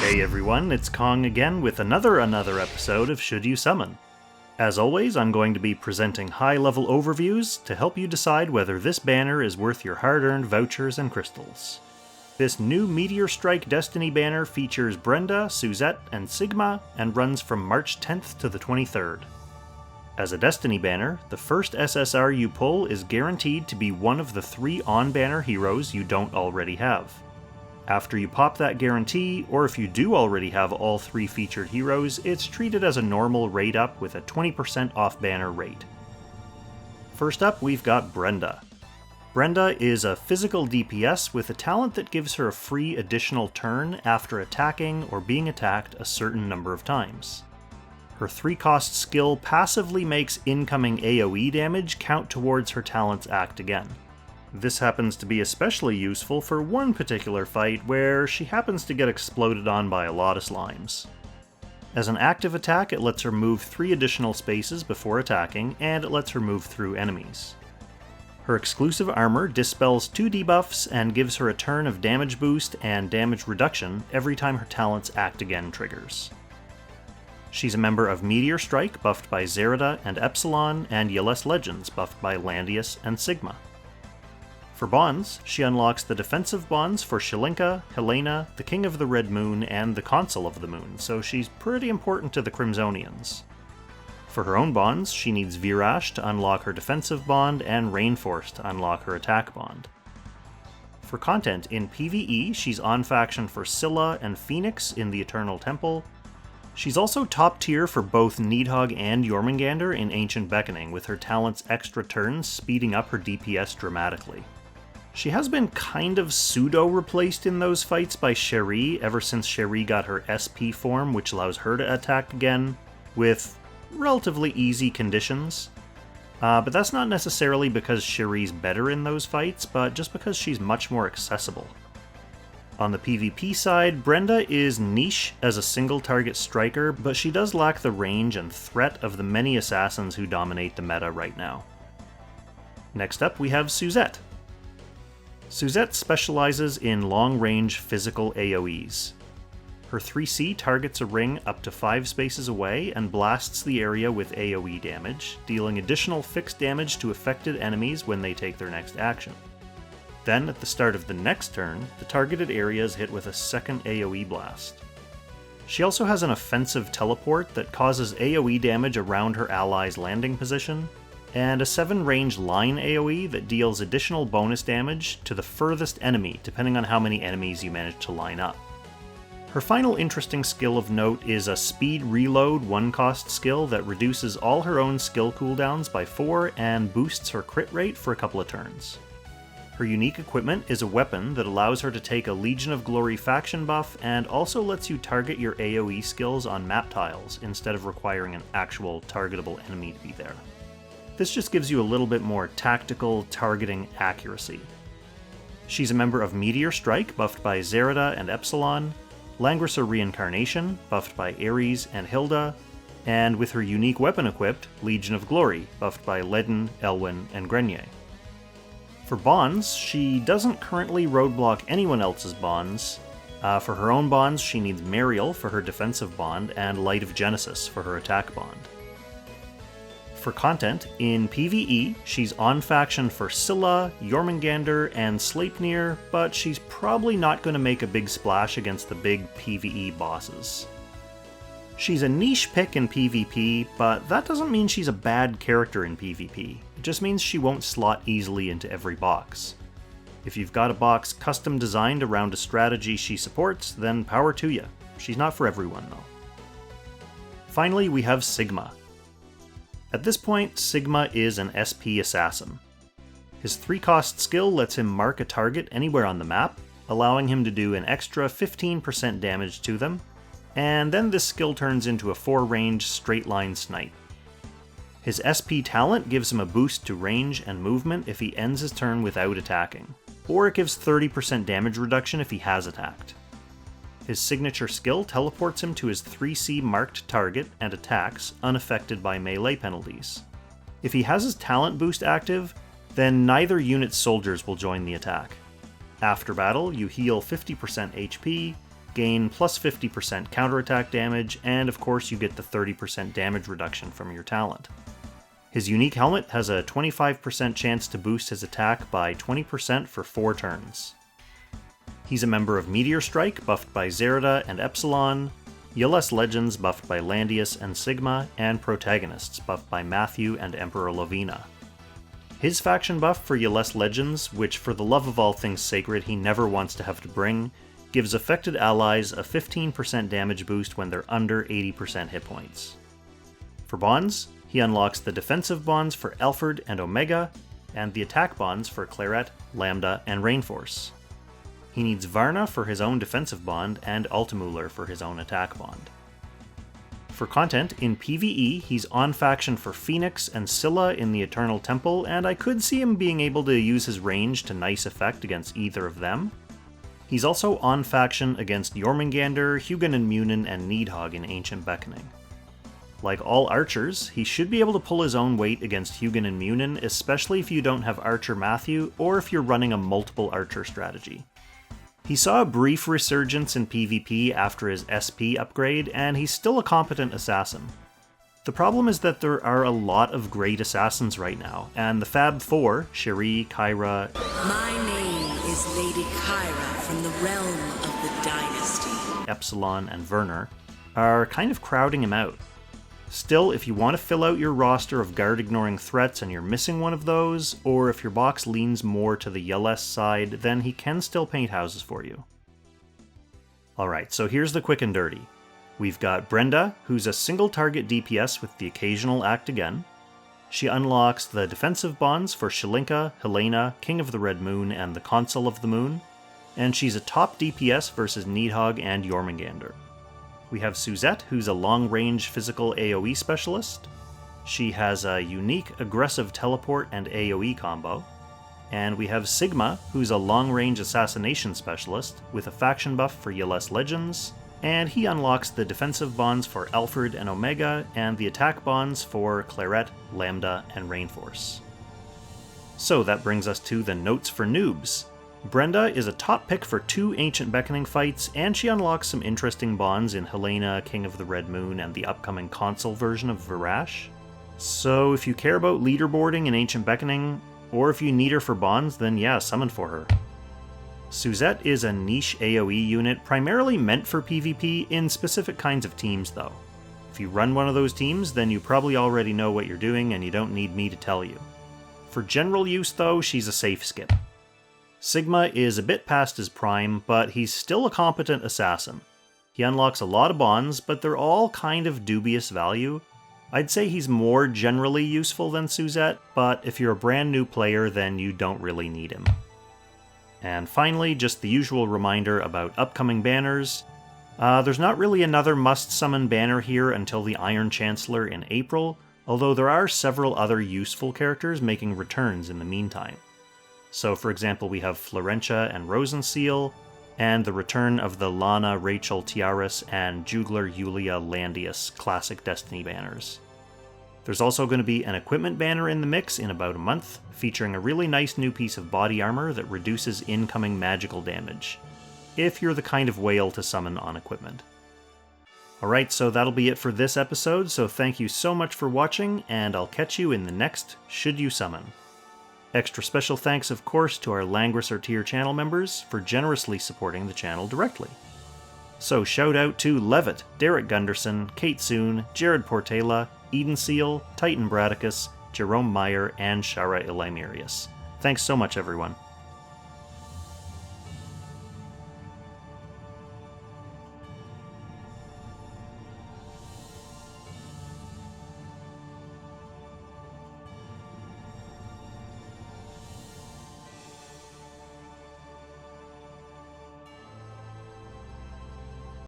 Hey everyone, it's Kong again with another episode of Should You Summon. As always, I'm going to be presenting high-level overviews to help you decide whether this banner is worth your hard-earned vouchers and crystals. This new Meteor Strike Destiny banner features Brenda, Suzette, and Sigma, and runs from March 10th to the 23rd. As a Destiny banner, the first SSR you pull is guaranteed to be one of the 3 on-banner heroes you don't already have. After you pop that guarantee, or if you do already have all 3 featured heroes, it's treated as a normal rate up with a 20% off banner rate. First up, we've got Brenda. Brenda is a physical DPS with a talent that gives her a free additional turn after attacking or being attacked a certain number of times. Her 3-cost skill passively makes incoming AoE damage count towards her talent's act again. This happens to be especially useful for one particular fight where she happens to get exploded on by a lot of slimes. As an active attack, it lets her move 3 additional spaces before attacking, and it lets her move through enemies. Her exclusive armor dispels 2 debuffs and gives her a turn of damage boost and damage reduction every time her talent's act again triggers. She's a member of Meteor Strike, buffed by Zerida and Epsilon, and Yeles Legends, buffed by Landius and Sigma. For bonds, she unlocks the defensive bonds for Shalinka, Helena, the King of the Red Moon, and the Consul of the Moon, so she's pretty important to the Crimsonians. For her own bonds, she needs Virash to unlock her defensive bond and Rainforce to unlock her attack bond. For content, in PvE, she's on faction for Scylla and Phoenix in the Eternal Temple. She's also top tier for both Nidhogg and Jormungandr in Ancient Beckoning, with her talent's extra turns speeding up her DPS dramatically. She has been kind of pseudo-replaced in those fights by Cherie ever since Cherie got her SP form, which allows her to attack again, with relatively easy conditions. But that's not necessarily because Cherie's better in those fights, but just because she's much more accessible. On the PvP side, Brenda is niche as a single-target striker, but she does lack the range and threat of the many assassins who dominate the meta right now. Next up, we have Suzette. Suzette specializes in long-range physical AoEs. Her 3C targets a ring up to 5 spaces away and blasts the area with AoE damage, dealing additional fixed damage to affected enemies when they take their next action. Then, at the start of the next turn, the targeted area is hit with a second AoE blast. She also has an offensive teleport that causes AoE damage around her ally's landing position, and a 7-range line AoE that deals additional bonus damage to the furthest enemy, depending on how many enemies you manage to line up. Her final interesting skill of note is a speed reload 1-cost skill that reduces all her own skill cooldowns by 4 and boosts her crit rate for a couple of turns. Her unique equipment is a weapon that allows her to take a Legion of Glory faction buff and also lets you target your AoE skills on map tiles instead of requiring an actual targetable enemy to be there. This just gives you a little bit more tactical targeting accuracy. She's a member of Meteor Strike, buffed by Zerida and Epsilon, Langrisser Reincarnation, buffed by Ares and Hilda, and with her unique weapon equipped, Legion of Glory, buffed by Ledin, Elwyn, and Grenier. For bonds, she doesn't currently roadblock anyone else's bonds. For her own bonds, she needs Mariel for her defensive bond and Light of Genesis for her attack bond. For content, in PvE, she's on faction for Scylla, Jormungandr, and Sleipnir, but she's probably not going to make a big splash against the big PvE bosses. She's a niche pick in PvP, but that doesn't mean she's a bad character in PvP. It just means she won't slot easily into every box. If you've got a box custom designed around a strategy she supports, then power to ya. She's not for everyone, though. Finally, we have Sigma. At this point, Sigma is an SP assassin. His 3-cost skill lets him mark a target anywhere on the map, allowing him to do an extra 15% damage to them, and then this skill turns into a 4-range straight-line snipe. His SP talent gives him a boost to range and movement if he ends his turn without attacking, or it gives 30% damage reduction if he has attacked. His signature skill teleports him to his 3C marked target and attacks, unaffected by melee penalties. If he has his talent boost active, then neither unit's soldiers will join the attack. After battle, you heal 50% HP, gain plus 50% counterattack damage, and of course you get the 30% damage reduction from your talent. His unique helmet has a 25% chance to boost his attack by 20% for 4 turns. He's a member of Meteor Strike, buffed by Zerida and Epsilon, Yles Legends, buffed by Landius and Sigma, and Protagonists, buffed by Matthew and Emperor Lovina. His faction buff for Yles Legends, which for the love of all things sacred he never wants to have to bring, gives affected allies a 15% damage boost when they're under 80% hit points. For bonds, he unlocks the defensive bonds for Alfred and Omega, and the attack bonds for Claret, Lambda, and Rainforce. He needs Varna for his own defensive bond, and Altemuller for his own attack bond. For content, in PvE, he's on faction for Phoenix and Scylla in the Eternal Temple, and I could see him being able to use his range to nice effect against either of them. He's also on faction against Jormungandr, Hugin and Munin, and Nidhogg in Ancient Beckoning. Like all archers, he should be able to pull his own weight against Hugin and Munin, especially if you don't have Archer Matthew, or if you're running a multiple archer strategy. He saw a brief resurgence in PvP after his SP upgrade, and he's still a competent assassin. The problem is that there are a lot of great assassins right now, and the Fab Four, Cherie, Kyra... My name is Lady Kyra from the realm of the Dynasty. Epsilon and Werner, are kind of crowding him out. Still, if you want to fill out your roster of guard-ignoring threats and you're missing one of those, or if your box leans more to the Yles side, then he can still paint houses for you. Alright, so here's the quick and dirty. We've got Brenda, who's a single-target DPS with the occasional Act Again. She unlocks the defensive bonds for Shalinka, Helena, King of the Red Moon, and the Consul of the Moon, and she's a top DPS versus Nidhogg and Jormungandr. We have Suzette, who's a long-range physical AoE specialist. She has a unique aggressive teleport and AoE combo. And we have Sigma, who's a long-range assassination specialist with a faction buff for Yles Legends, and he unlocks the defensive bonds for Alfred and Omega, and the attack bonds for Claret, Lambda, and Rainforce. So that brings us to the notes for noobs. Brenda is a top pick for 2 Ancient Beckoning fights, and she unlocks some interesting bonds in Helena, King of the Red Moon, and the upcoming console version of Virash. So if you care about leaderboarding in Ancient Beckoning, or if you need her for bonds, then yeah, summon for her. Suzette is a niche AoE unit primarily meant for PvP in specific kinds of teams though. If you run one of those teams, then you probably already know what you're doing and you don't need me to tell you. For general use though, she's a safe skip. Sigma is a bit past his prime, but he's still a competent assassin. He unlocks a lot of bonds, but they're all kind of dubious value. I'd say he's more generally useful than Suzette, but if you're a brand new player, then you don't really need him. And finally, just the usual reminder about upcoming banners. There's not really another must-summon banner here until the Iron Chancellor in April, although there are several other useful characters making returns in the meantime. So for example, we have Florentia and Rosenseal, and the return of the Lana, Rachel, Tiaris, and Juglar, Yulia, Landius classic Destiny banners. There's also going to be an equipment banner in the mix in about a month, featuring a really nice new piece of body armor that reduces incoming magical damage, if you're the kind of whale to summon on equipment. Alright, so that'll be it for this episode, so thank you so much for watching, and I'll catch you in the next Should You Summon. Extra special thanks, of course, to our Langrisser tier channel members for generously supporting the channel directly. So shout out to Levitt, Derek Gunderson, Kate Soon, Jared Portela, Eden Seal, Titan Bradicus, Jerome Meyer, and Shara Ilimerius. Thanks so much, everyone.